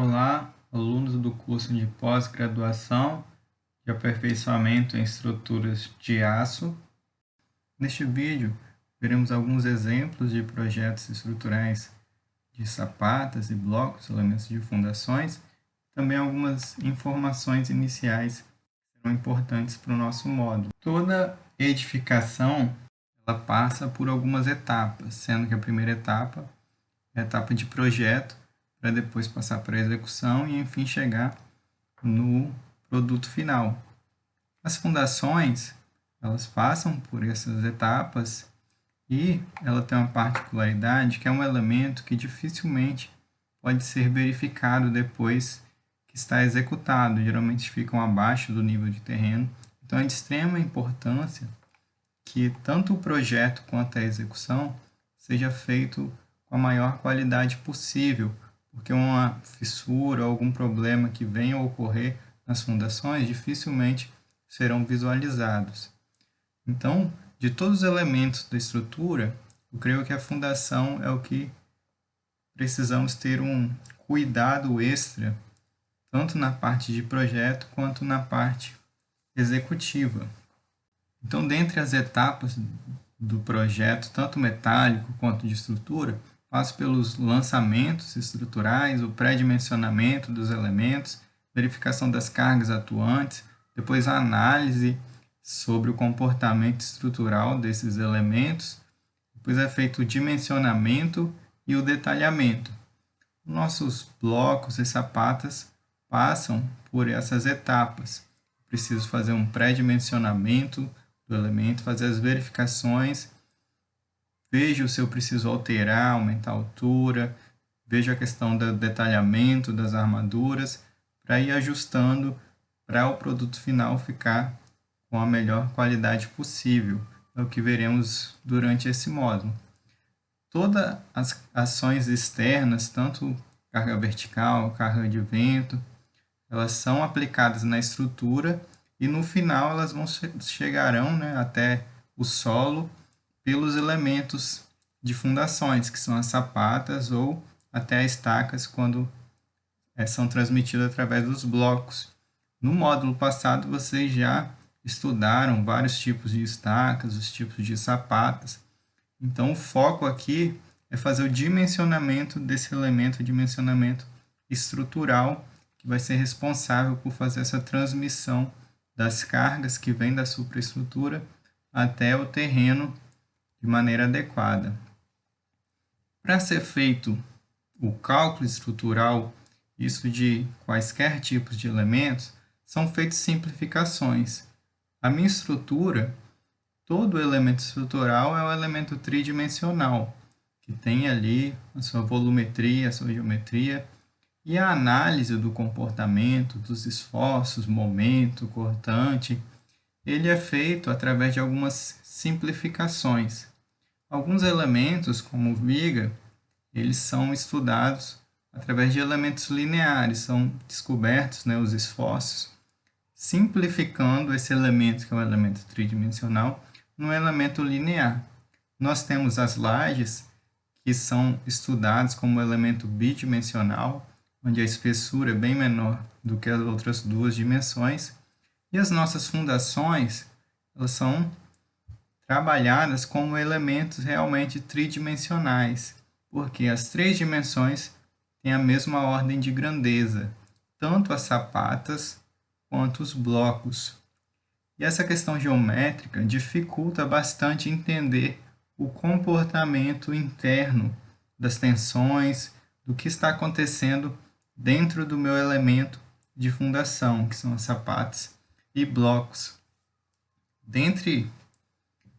Olá, alunos do curso de pós-graduação de aperfeiçoamento em estruturas de aço. Neste vídeo, veremos alguns exemplos de projetos estruturais de sapatas e blocos, elementos de fundações, também algumas informações iniciais que serão importantes para o nosso módulo. Toda edificação ela passa por algumas etapas, sendo que a primeira etapa é a etapa de projeto, para depois passar para a execução e, enfim, chegar no produto final. As fundações, elas passam por essas etapas e ela tem uma particularidade que é um elemento que dificilmente pode ser verificado depois que está executado. Geralmente ficam abaixo do nível de terreno. Então, é de extrema importância que tanto o projeto quanto a execução seja feito com a maior qualidade possível, porque uma fissura ou algum problema que venha a ocorrer nas fundações dificilmente serão visualizados. Então, de todos os elementos da estrutura, eu creio que a fundação é o que precisamos ter um cuidado extra, tanto na parte de projeto quanto na parte executiva. Então, dentre as etapas do projeto, tanto metálico quanto de estrutura, passa pelos lançamentos estruturais, o pré-dimensionamento dos elementos, verificação das cargas atuantes, depois a análise sobre o comportamento estrutural desses elementos, depois é feito o dimensionamento e o detalhamento. Nossos blocos e sapatas passam por essas etapas. Preciso fazer um pré-dimensionamento do elemento, fazer as verificações, vejo se eu preciso alterar, aumentar a altura, vejo a questão do detalhamento das armaduras, para ir ajustando para o produto final ficar com a melhor qualidade possível. É o que veremos durante esse módulo. Todas as ações externas, tanto carga vertical, carga de vento, elas são aplicadas na estrutura e no final elas chegarão, até o solo pelos elementos de fundações, que são as sapatas ou até as estacas, quando são transmitidas através dos blocos. No módulo passado, vocês já estudaram vários tipos de estacas, os tipos de sapatas. Então, o foco aqui é fazer o dimensionamento desse elemento, dimensionamento estrutural, que vai ser responsável por fazer essa transmissão das cargas que vêm da superestrutura até o terreno de maneira adequada. Para ser feito o cálculo estrutural, isso de quaisquer tipos de elementos, são feitas simplificações. A minha estrutura, todo elemento estrutural é um elemento tridimensional, que tem ali a sua volumetria, a sua geometria, e a análise do comportamento, dos esforços, momento, cortante, ele é feito através de algumas simplificações. Alguns elementos, como viga, eles são estudados através de elementos lineares, são descobertos os esforços, simplificando esse elemento, que é um elemento tridimensional, num elemento linear. Nós temos as lajes, que são estudados como elemento bidimensional, onde a espessura é bem menor do que as outras duas dimensões, e as nossas fundações, elas são trabalhadas como elementos realmente tridimensionais, porque as três dimensões têm a mesma ordem de grandeza, tanto as sapatas quanto os blocos. E essa questão geométrica dificulta bastante entender o comportamento interno das tensões, do que está acontecendo dentro do meu elemento de fundação, que são as sapatas e blocos. Dentre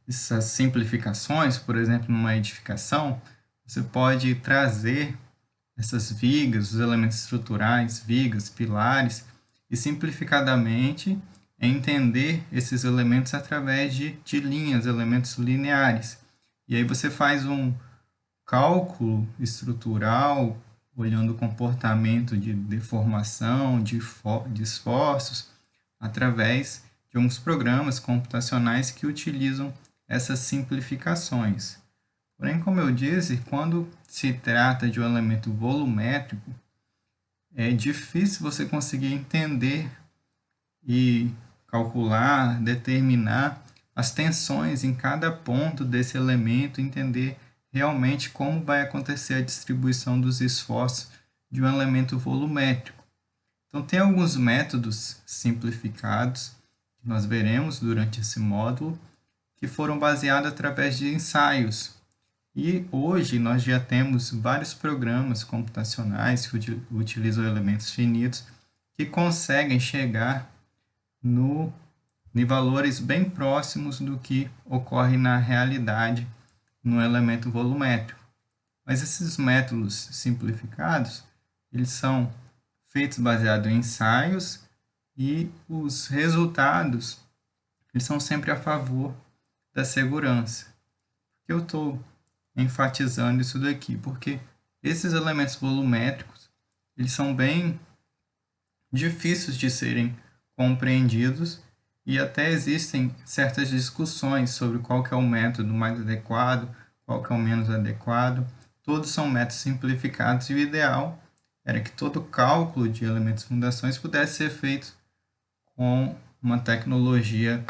essas simplificações, por exemplo, numa edificação, você pode trazer essas vigas, os elementos estruturais, vigas, pilares, e simplificadamente entender esses elementos através de linhas, elementos lineares. E aí você faz um cálculo estrutural, olhando o comportamento de deformação, de esforços, através de alguns programas computacionais que utilizam essas simplificações. Porém, como eu disse, quando se trata de um elemento volumétrico, é difícil você conseguir entender e calcular, determinar as tensões em cada ponto desse elemento, entender realmente como vai acontecer a distribuição dos esforços de um elemento volumétrico. Então, tem alguns métodos simplificados que nós veremos durante esse módulo, que foram baseados através de ensaios. E hoje nós já temos vários programas computacionais que utilizam elementos finitos que conseguem chegar em valores bem próximos do que ocorre na realidade no elemento volumétrico. Mas esses métodos simplificados, eles são feitos baseados em ensaios e os resultados eles são sempre a favor da segurança. Eu estou enfatizando isso daqui porque esses elementos volumétricos eles são bem difíceis de serem compreendidos e até existem certas discussões sobre qual que é o método mais adequado, qual que é o menos adequado. Todos são métodos simplificados e o ideal era que todo cálculo de elementos fundações pudesse ser feito com uma tecnologia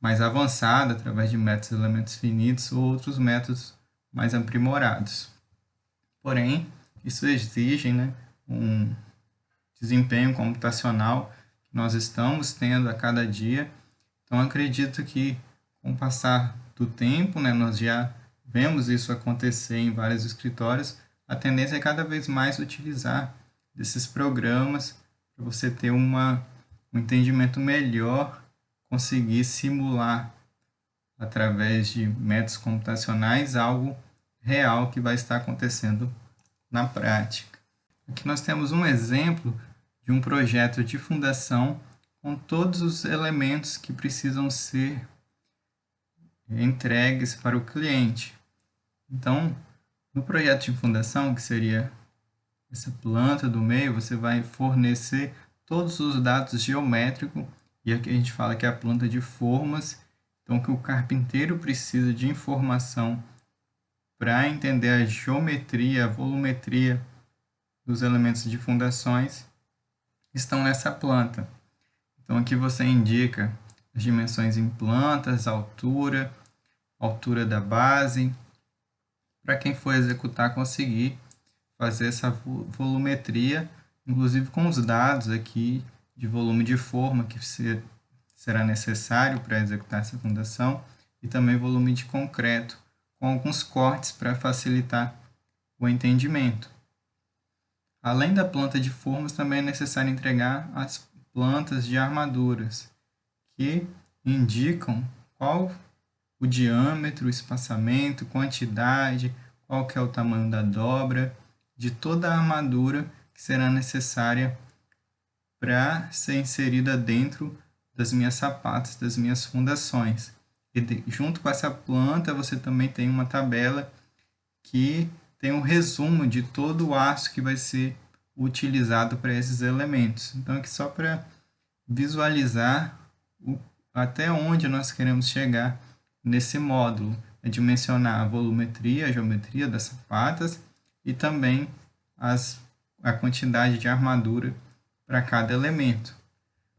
mais avançada, através de métodos de elementos finitos ou outros métodos mais aprimorados. Porém, isso exige um desempenho computacional que nós estamos tendo a cada dia. Então, acredito que, com o passar do tempo, nós já vemos isso acontecer em vários escritórios, a tendência é cada vez mais utilizar desses programas para você ter um entendimento melhor, conseguir simular através de métodos computacionais algo real que vai estar acontecendo na prática. Aqui nós temos um exemplo de um projeto de fundação com todos os elementos que precisam ser entregues para o cliente. Então, no projeto de fundação, que seria essa planta do meio, você vai fornecer todos os dados geométricos, e aqui a gente fala que é a planta de formas, então que o carpinteiro precisa de informação para entender a geometria, a volumetria dos elementos de fundações, estão nessa planta. Então aqui você indica as dimensões em plantas, altura da base, para quem for executar conseguir fazer essa volumetria, inclusive com os dados aqui de volume de forma que será necessário para executar essa fundação e também volume de concreto, com alguns cortes para facilitar o entendimento. Além da planta de formas, também é necessário entregar as plantas de armaduras, que indicam qual o diâmetro, o espaçamento, quantidade, qual que é o tamanho da dobra de toda a armadura que será necessária para ser inserida dentro das minhas sapatas, das minhas fundações. E junto com essa planta você também tem uma tabela que tem um resumo de todo o aço que vai ser utilizado para esses elementos. Então aqui só para visualizar até onde nós queremos chegar nesse módulo, é dimensionar a volumetria, a geometria das sapatas e também a quantidade de armadura para cada elemento.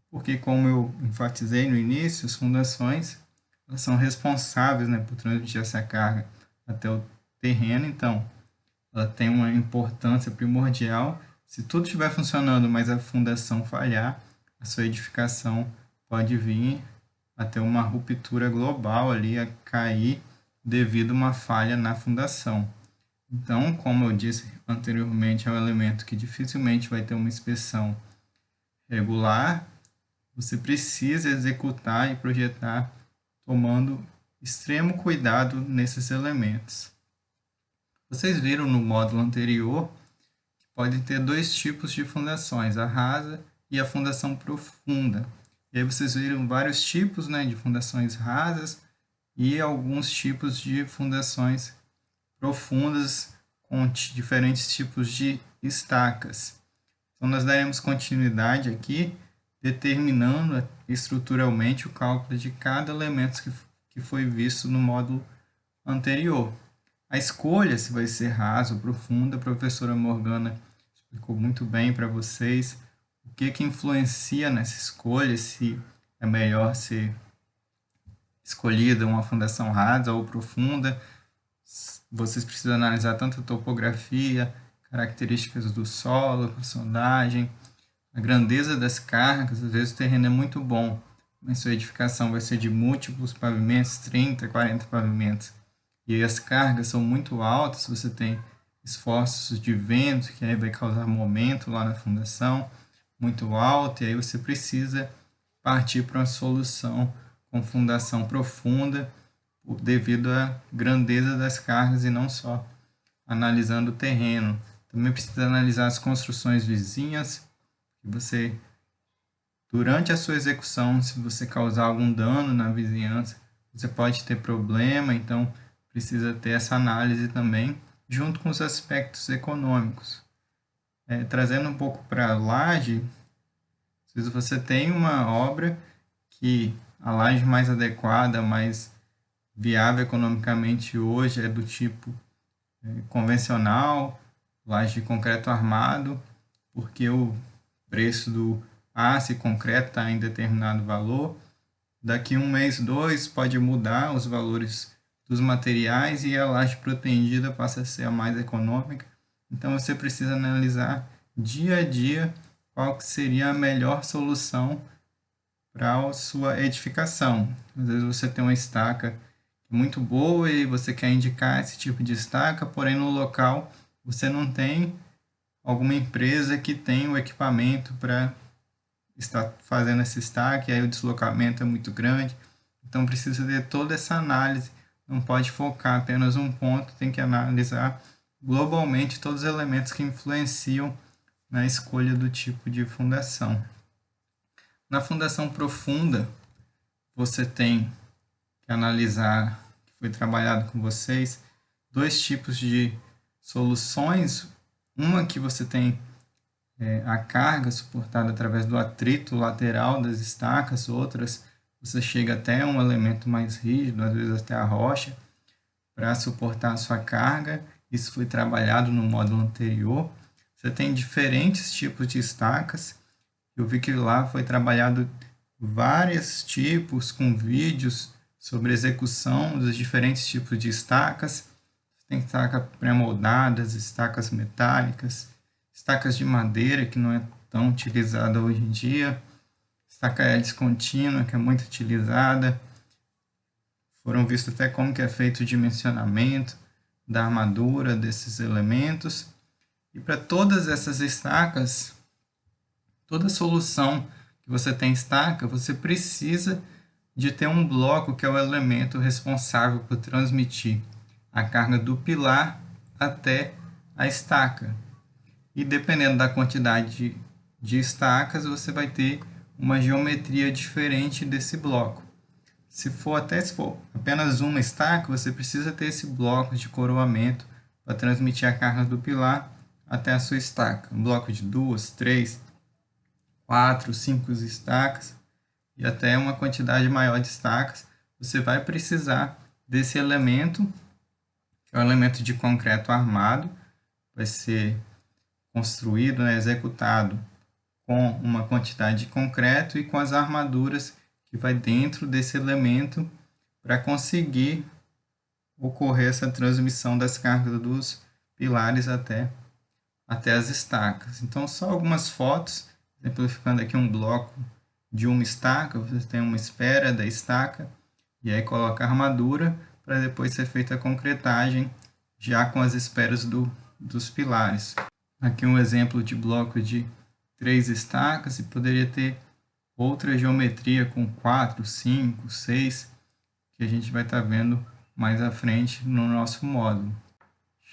Porque, como eu enfatizei no início, as fundações elas são responsáveis por transmitir essa carga até o terreno, então ela tem uma importância primordial. Se tudo estiver funcionando, mas a fundação falhar, a sua edificação pode vir a ter uma ruptura global ali, a cair devido a uma falha na fundação. Então, como eu disse anteriormente, é um elemento que dificilmente vai ter uma inspeção regular. Você precisa executar e projetar tomando extremo cuidado nesses elementos. Vocês viram no módulo anterior que pode ter dois tipos de fundações, a rasa e a fundação profunda. E aí vocês viram vários tipos de fundações rasas e alguns tipos de fundações profundas com diferentes tipos de estacas. Então nós daremos continuidade aqui, determinando estruturalmente o cálculo de cada elemento que foi visto no módulo anterior. A escolha se vai ser rasa ou profunda, a professora Morgana explicou muito bem para vocês o que influencia nessa escolha, se é melhor ser escolhida uma fundação rasa ou profunda. Vocês precisam analisar tanto a topografia, características do solo, a sondagem, a grandeza das cargas. Às vezes o terreno é muito bom, mas sua edificação vai ser de múltiplos pavimentos, 30, 40 pavimentos, e aí as cargas são muito altas, você tem esforços de vento, que aí vai causar momento lá na fundação, muito alto, e aí você precisa partir para uma solução com fundação profunda, devido à grandeza das cargas e não só analisando o terreno. Também precisa analisar as construções vizinhas, que você, durante a sua execução, se você causar algum dano na vizinhança, você pode ter problema, então precisa ter essa análise também, junto com os aspectos econômicos. Trazendo um pouco para a laje, se você tem uma obra que a laje mais adequada, mais viável economicamente hoje é do tipo convencional, laje de concreto armado, porque o preço do aço e concreto está em determinado valor. Daqui um mês, dois, pode mudar os valores dos materiais e a laje protegida passa a ser a mais econômica. Então você precisa analisar dia a dia qual que seria a melhor solução para a sua edificação. Às vezes você tem uma estaca muito boa e você quer indicar esse tipo de estaca, porém no local você não tem alguma empresa que tem o equipamento para estar fazendo essa estaca, e aí o deslocamento é muito grande. Então precisa ter toda essa análise, não pode focar apenas um ponto, tem que analisar globalmente todos os elementos que influenciam na escolha do tipo de fundação. Na fundação profunda, você tem que analisar, que foi trabalhado com vocês, dois tipos de soluções. Uma que você tem a carga suportada através do atrito lateral das estacas, outras você chega até um elemento mais rígido, às vezes até a rocha, para suportar a sua carga. Isso foi trabalhado no módulo anterior. Você tem diferentes tipos de estacas. Eu vi que lá foi trabalhado vários tipos com vídeos sobre execução dos diferentes tipos de estacas. Tem estacas pré-moldadas, estacas metálicas, estacas de madeira, que não é tão utilizada hoje em dia, estaca hélice contínua, que é muito utilizada. Foram vistos até como que é feito o dimensionamento da armadura desses elementos. E para todas essas estacas, toda solução que você tem estaca, você precisa de ter um bloco que é o elemento responsável por transmitir a carga do pilar até a estaca. E dependendo da quantidade de estacas, você vai ter uma geometria diferente desse bloco. Se for apenas uma estaca, você precisa ter esse bloco de coroamento para transmitir a carga do pilar até a sua estaca. Um bloco de 2, 3, 4, 5 estacas e até uma quantidade maior de estacas, você vai precisar desse elemento, que é o elemento de concreto armado, vai ser construído, executado com uma quantidade de concreto e com as armaduras que vai dentro desse elemento para conseguir ocorrer essa transmissão das cargas dos pilares até as estacas. Então, só algumas fotos, exemplificando aqui um bloco de uma estaca. Você tem uma espera da estaca e aí coloca a armadura para depois ser feita a concretagem já com as esperas dos pilares. Aqui um exemplo de bloco de 3 estacas, e poderia ter outra geometria com 4, 5, 6, que a gente vai estar vendo mais à frente no nosso módulo.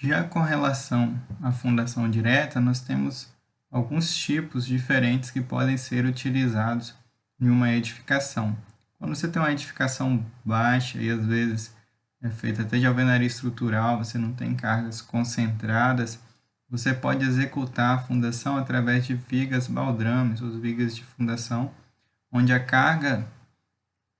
Já com relação à fundação direta, nós temos alguns tipos diferentes que podem ser utilizados em uma edificação. Quando você tem uma edificação baixa e às vezes é feita até de alvenaria estrutural, você não tem cargas concentradas, você pode executar a fundação através de vigas baldrames, ou vigas de fundação, onde a carga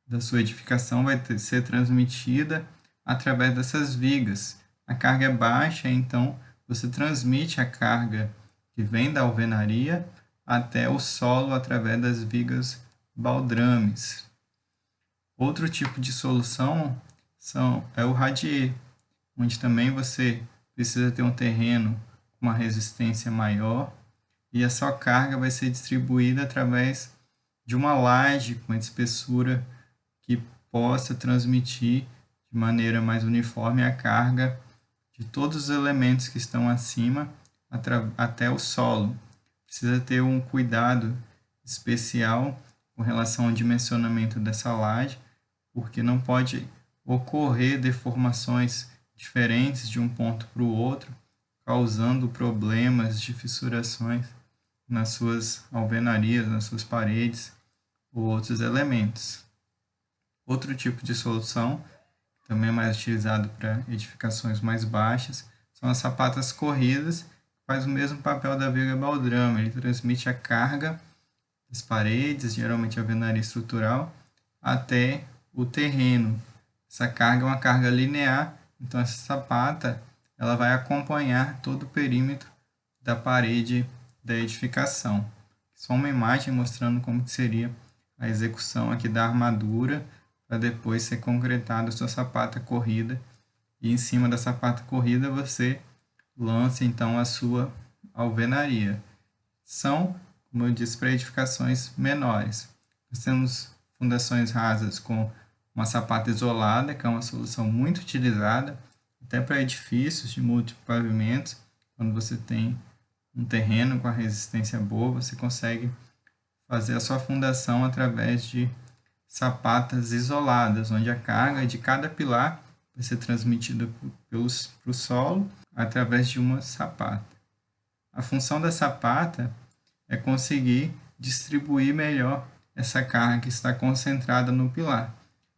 da sua edificação vai ser transmitida através dessas vigas. A carga é baixa, então você transmite a carga que que vem da alvenaria até o solo através das vigas baldrames. Outro tipo de solução é o radier, onde também você precisa ter um terreno com uma resistência maior e a sua carga vai ser distribuída através de uma laje com espessura que possa transmitir de maneira mais uniforme a carga de todos os elementos que estão acima até o solo. Precisa ter um cuidado especial com relação ao dimensionamento dessa laje, porque não pode ocorrer deformações diferentes de um ponto para o outro, causando problemas de fissurações nas suas alvenarias, nas suas paredes ou outros elementos. Outro tipo de solução, também é mais utilizado para edificações mais baixas, são as sapatas corridas, que faz o mesmo papel da viga baldrame. Ele transmite a carga das paredes, geralmente a alvenaria estrutural, até o terreno. Essa carga é uma carga linear, então essa sapata ela vai acompanhar todo o perímetro da parede da edificação. Só uma imagem mostrando como que seria a execução aqui da armadura para depois ser concretada a sua sapata corrida, e em cima da sapata corrida você lança então a sua alvenaria. São, como eu disse, para edificações menores. Nós temos fundações rasas com uma sapata isolada, que é uma solução muito utilizada até para edifícios de múltiplos pavimentos. Quando você tem um terreno com a resistência boa, você consegue fazer a sua fundação através de sapatas isoladas, onde a carga de cada pilar vai ser transmitida para o solo através de uma sapata. A função da sapata é conseguir distribuir melhor essa carga que está concentrada no pilar.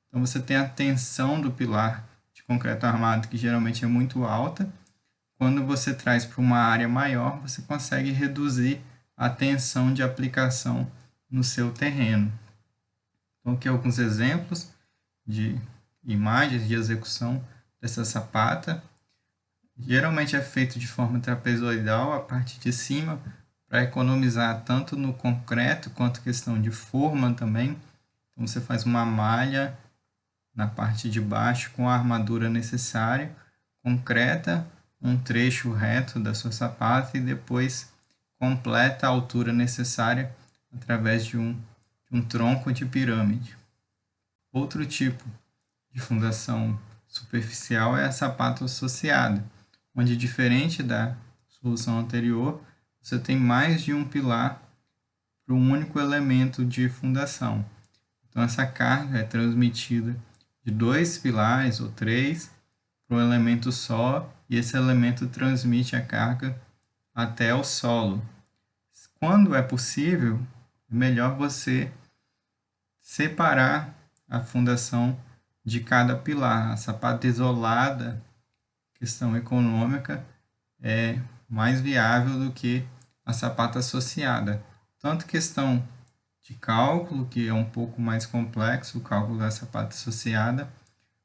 Então você tem a tensão do pilar de concreto armado, que geralmente é muito alta. Quando você traz para uma área maior, você consegue reduzir a tensão de aplicação no seu terreno. Então, aqui alguns exemplos de imagens de execução dessa sapata. Geralmente é feito de forma trapezoidal, a parte de cima, para economizar tanto no concreto quanto questão de forma também. Então, você faz uma malha na parte de baixo com a armadura necessária, concreta um trecho reto da sua sapata e depois completa a altura necessária através de um tronco de pirâmide. Outro tipo de fundação superficial é a sapata associada, onde, diferente da solução anterior, você tem mais de um pilar para um único elemento de fundação. Então, essa carga é transmitida de 2 pilares ou 3 para um elemento só, e esse elemento transmite a carga até o solo. Quando é possível, é melhor você separar a fundação de cada pilar. A sapata isolada, questão econômica, é mais viável do que a sapata associada. Tanto questão de cálculo, que é um pouco mais complexo, o cálculo da sapata associada,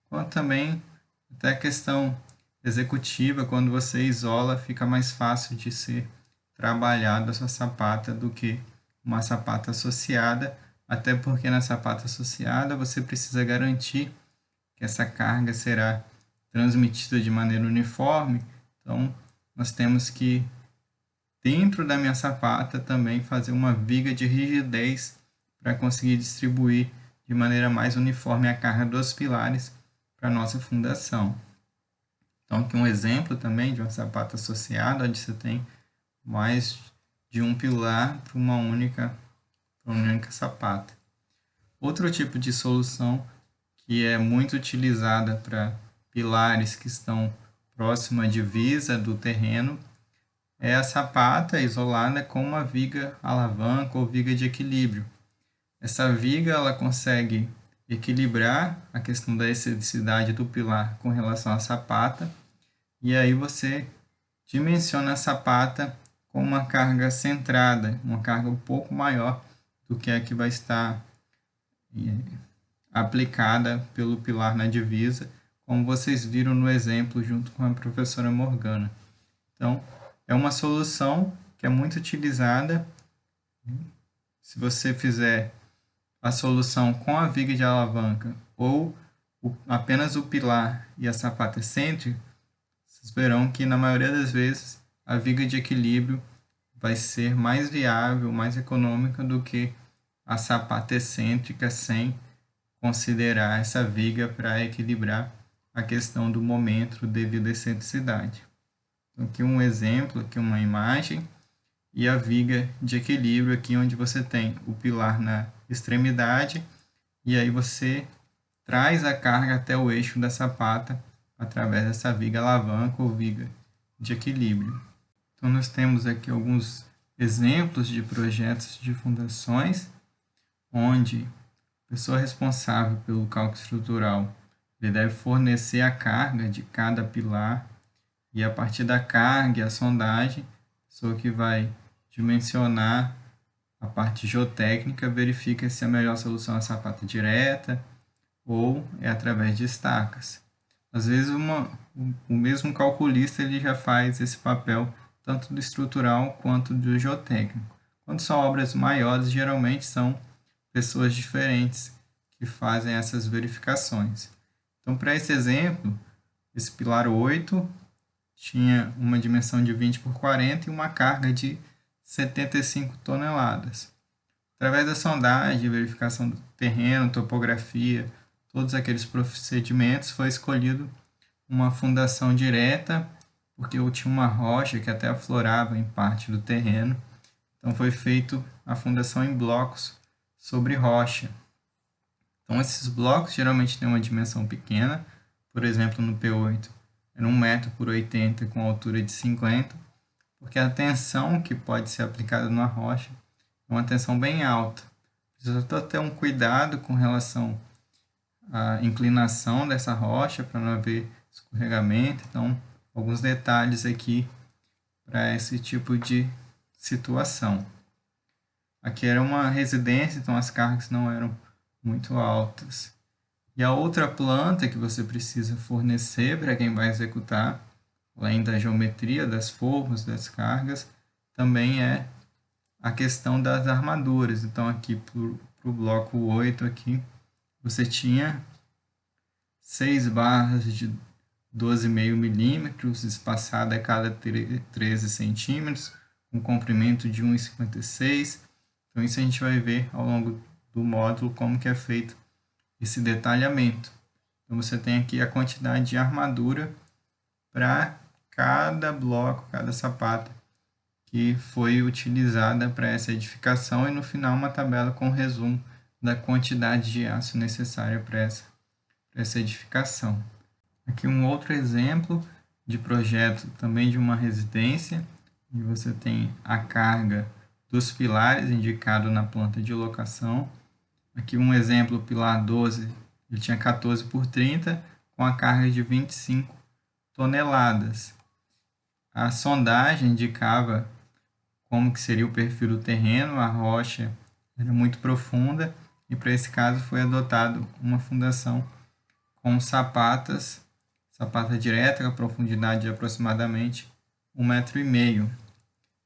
quanto também até a questão executiva, quando você isola, fica mais fácil de ser trabalhado a sua sapata do que uma sapata associada, até porque na sapata associada você precisa garantir que essa carga será transmitida de maneira uniforme. Então, nós temos que, dentro da minha sapata, também fazer uma viga de rigidez para conseguir distribuir de maneira mais uniforme a carga dos pilares para a nossa fundação. Então, aqui um exemplo também de uma sapata associada, onde você tem mais de um pilar para uma única sapata. Outro tipo de solução que é muito utilizada para pilares que estão próxima à divisa do terreno é a sapata isolada com uma viga alavanca ou viga de equilíbrio. Essa viga ela consegue equilibrar a questão da excentricidade do pilar com relação à sapata, e aí você dimensiona a sapata com uma carga centrada, uma carga um pouco maior do que a que vai estar aplicada pelo pilar na divisa, como vocês viram no exemplo junto com a professora Morgana. Então, é uma solução que é muito utilizada. Se você fizer a solução com a viga de alavanca ou apenas o pilar e a sapata excêntrica, vocês verão que na maioria das vezes a viga de equilíbrio vai ser mais viável, mais econômica do que a sapata excêntrica, sem considerar essa viga para equilibrar a questão do momento devido à excentricidade. Então, aqui um exemplo, aqui uma imagem, e a viga de equilíbrio aqui onde você tem o pilar na extremidade, e aí você traz a carga até o eixo da sapata através dessa viga alavanca ou viga de equilíbrio. Então, nós temos aqui alguns exemplos de projetos de fundações, onde a pessoa responsável pelo cálculo estrutural ele deve fornecer a carga de cada pilar, e a partir da carga e a sondagem, a pessoa que vai dimensionar a parte geotécnica verifica se a melhor solução é a sapata direta ou é através de estacas. Às vezes o mesmo calculista ele já faz esse papel tanto do estrutural quanto do geotécnico. Quando são obras maiores, geralmente são pessoas diferentes que fazem essas verificações. Então, para esse exemplo, esse pilar 8 tinha uma dimensão de 20 por 40 e uma carga de 75 toneladas. Através da sondagem, verificação do terreno, topografia, todos aqueles procedimentos, foi escolhido uma fundação direta, porque eu tinha uma rocha que até aflorava em parte do terreno. Então foi feito a fundação em blocos sobre rocha. Então esses blocos geralmente têm uma dimensão pequena, por exemplo no P8 era 1 metro por 80 com altura de 50, porque a tensão que pode ser aplicada na rocha é uma tensão bem alta. Precisa ter um cuidado com relação à inclinação dessa rocha para não haver escorregamento. Então, alguns detalhes aqui para esse tipo de situação. Aqui era uma residência, então as cargas não eram muito altas. E a outra planta que você precisa fornecer para quem vai executar, além da geometria das formas, das cargas, também é a questão das armaduras. Então, aqui para o bloco 8, aqui, você tinha 6 barras de 12,5 milímetros, espaçada a cada 13 centímetros, um comprimento de 1,56. Então, isso a gente vai ver ao longo do módulo como que é feito esse detalhamento. Então, você tem aqui a quantidade de armadura para cada bloco, cada sapata que foi utilizada para essa edificação, e no final uma tabela com resumo da quantidade de aço necessária para essa edificação. Aqui um outro exemplo de projeto também de uma residência, e você tem a carga dos pilares indicado na planta de locação. Aqui um exemplo, o pilar 12, ele tinha 14 por 30, com a carga de 25 toneladas. A sondagem indicava como que seria o perfil do terreno, a rocha era muito profunda, e para esse caso foi adotado uma fundação com sapata direta, com a profundidade de aproximadamente 1,5 m.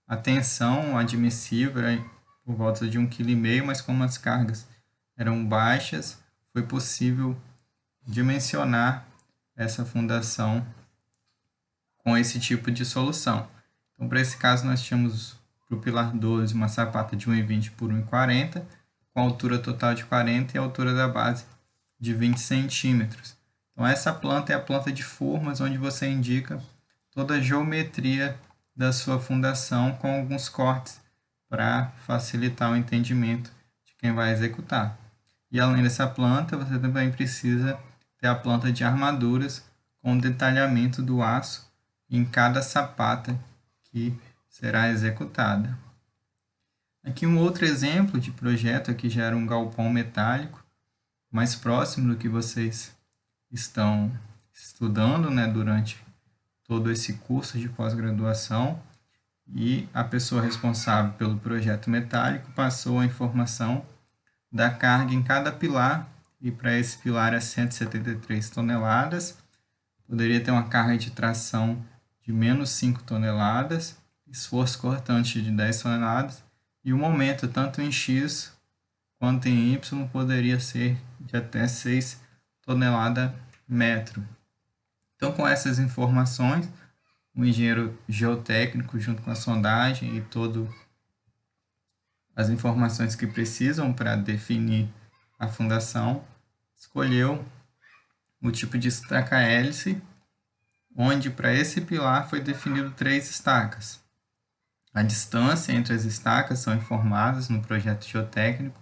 A tensão admissível era por volta de 1,5 kg, mas como as cargas eram baixas, foi possível dimensionar essa fundação com esse tipo de solução. Então, para esse caso, nós tínhamos para o pilar 12 uma sapata de 1,20 por 1,40, com altura total de 40 e a altura da base de 20 centímetros. Então, essa planta é a planta de formas, onde você indica toda a geometria da sua fundação com alguns cortes para facilitar o entendimento de quem vai executar. E além dessa planta, você também precisa ter a planta de armaduras com detalhamento do aço em cada sapata que será executada. Aqui um outro exemplo de projeto, aqui já era um galpão metálico, mais próximo do que vocês estão estudando, né, durante todo esse curso de pós-graduação, e a pessoa responsável pelo projeto metálico passou a informação da carga em cada pilar, e para esse pilar é 173 toneladas, poderia ter uma carga de tração de menos 5 toneladas, esforço cortante de 10 toneladas, e o momento, tanto em X quanto em Y, poderia ser de até 6 toneladas metro. Então, com essas informações, o engenheiro geotécnico, junto com a sondagem e todas as informações que precisam para definir a fundação, escolheu o tipo de estaca-hélice, onde para esse pilar foi definido 3 estacas. A distância entre as estacas são informadas no projeto geotécnico,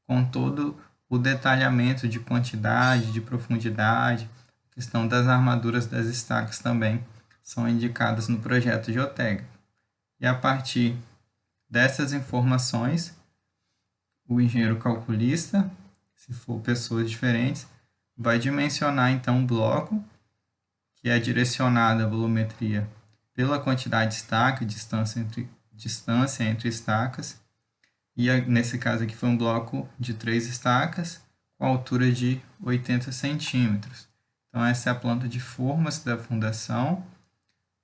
com todo o detalhamento de quantidade, de profundidade, a questão das armaduras das estacas também são indicadas no projeto geotécnico. E a partir dessas informações, o engenheiro calculista, se for pessoas diferentes, vai dimensionar então o bloco, que é direcionado a volumetria pela quantidade de estaca, distância entre estacas, e nesse caso aqui foi um bloco de 3 estacas com altura de 80 centímetros. Então essa é a planta de formas da fundação,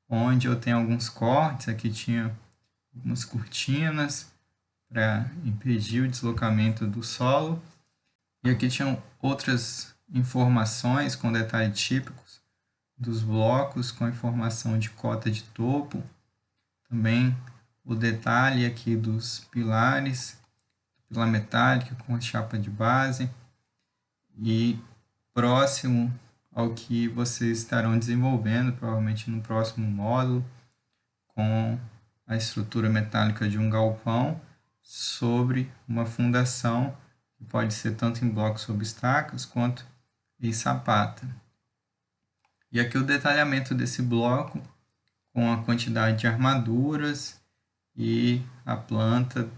onde eu tenho alguns cortes, aqui tinha algumas cortinas para impedir o deslocamento do solo, e aqui tinham outras informações com detalhes típicos dos blocos, com informação de cota de topo, também o detalhe aqui dos pilares, pilar metálico com a chapa de base, e próximo ao que vocês estarão desenvolvendo, provavelmente no próximo módulo, com a estrutura metálica de um galpão sobre uma fundação, que pode ser tanto em blocos sobre estacas quanto em sapata. E aqui o detalhamento desse bloco com a quantidade de armaduras e a planta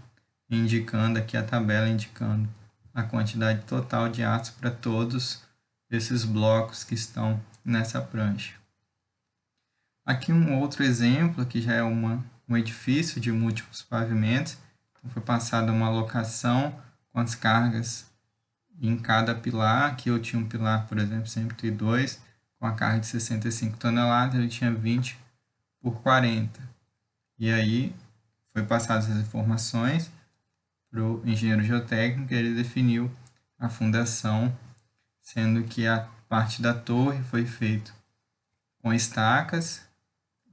indicando aqui a tabela indicando a quantidade total de aço para todos esses blocos que estão nessa prancha. Aqui um outro exemplo, que já é um edifício de múltiplos pavimentos. Então, foi passada uma alocação com as cargas em cada pilar. Aqui eu tinha um pilar, por exemplo, 102, com a carga de 65 toneladas, ele tinha 20 por 40. E aí foi passadas as informações para o engenheiro geotécnico, e ele definiu a fundação, sendo que a parte da torre foi feita com estacas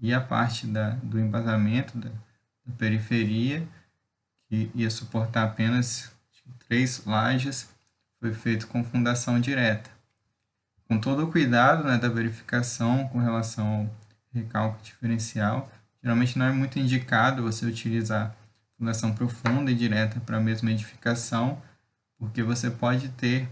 e a parte do embasamento da periferia, que ia suportar apenas 3 lajes, foi feito com fundação direta. Com todo o cuidado, né, da verificação com relação ao recálculo diferencial, geralmente não é muito indicado você utilizar fundação profunda e direta para a mesma edificação, porque você pode ter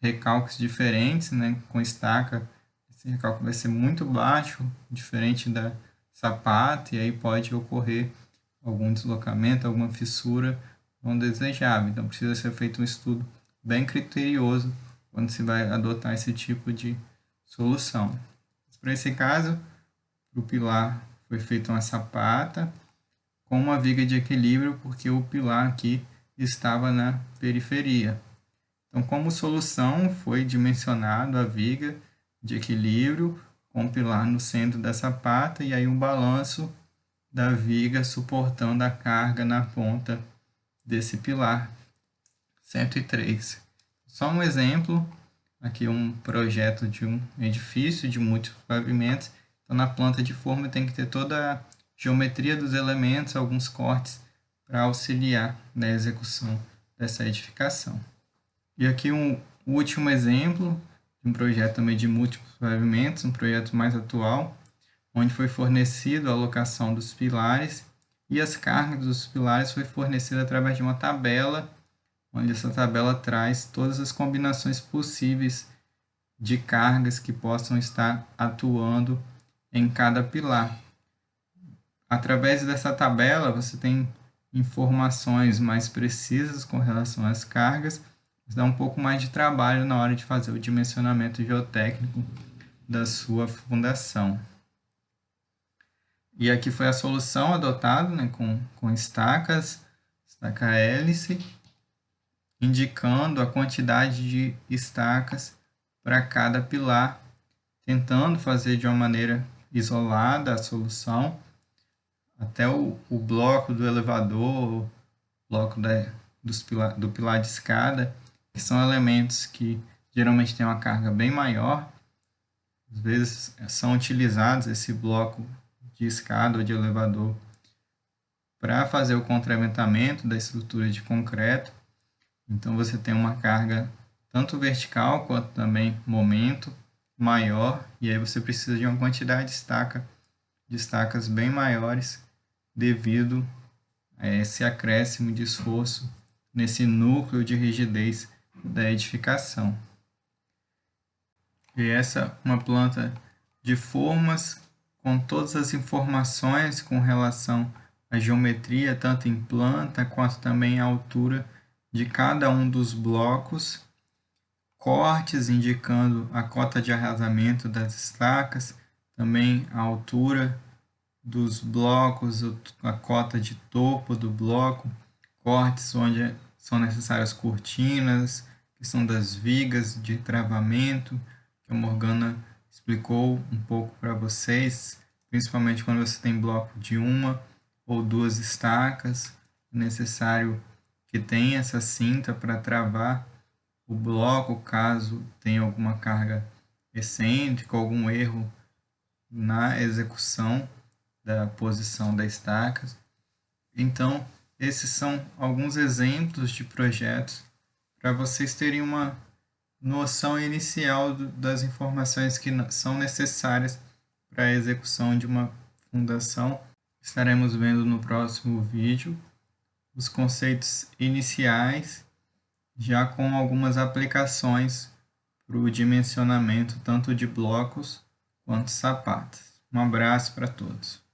recálculos diferentes, né, com estaca. Esse recálculo vai ser muito baixo, diferente da sapata, e aí pode ocorrer algum deslocamento, alguma fissura não desejável. Então precisa ser feito um estudo bem criterioso quando se vai adotar esse tipo de solução. Para esse caso, para o pilar foi feita uma sapata com uma viga de equilíbrio, porque o pilar aqui estava na periferia. Então, como solução, foi dimensionado a viga de equilíbrio com o pilar no centro da sapata e aí um balanço da viga suportando a carga na ponta desse pilar 103. Só um exemplo, aqui um projeto de um edifício de muitos pavimentos. Então, na planta de forma tem que ter toda a geometria dos elementos, alguns cortes para auxiliar na execução dessa edificação. E aqui um último exemplo de um projeto também de múltiplos pavimentos, um projeto mais atual, onde foi fornecido a alocação dos pilares e as cargas dos pilares foi fornecida através de uma tabela, onde essa tabela traz todas as combinações possíveis de cargas que possam estar atuando em cada pilar. Através dessa tabela, você tem informações mais precisas com relação às cargas, mas dá um pouco mais de trabalho na hora de fazer o dimensionamento geotécnico da sua fundação. E aqui foi a solução adotada, né, com estacas, estaca-hélice, indicando a quantidade de estacas para cada pilar, tentando fazer de uma maneira isolada a solução. até o bloco do elevador, o bloco do pilar de escada, que são elementos que geralmente têm uma carga bem maior. Às vezes são utilizados esse bloco de escada ou de elevador para fazer o contraventamento da estrutura de concreto. Então você tem uma carga tanto vertical quanto também momento maior, e aí você precisa de uma quantidade de estacas bem maiores devido a esse acréscimo de esforço nesse núcleo de rigidez da edificação. E essa é uma planta de formas com todas as informações com relação à geometria, tanto em planta quanto também a altura de cada um dos blocos, cortes indicando a cota de arrasamento das estacas, também a altura dos blocos, a cota de topo do bloco, cortes onde são necessárias cortinas, questão das vigas de travamento, que a Morgana explicou um pouco para vocês, principalmente quando você tem bloco de uma ou duas estacas, é necessário que tenha essa cinta para travar o bloco caso tenha alguma carga excêntrica, algum erro na execução da posição da estaca. Então, esses são alguns exemplos de projetos para vocês terem uma noção inicial das informações que são necessárias para a execução de uma fundação. Estaremos vendo no próximo vídeo os conceitos iniciais, já com algumas aplicações para o dimensionamento tanto de blocos quanto sapatas. Um abraço para todos.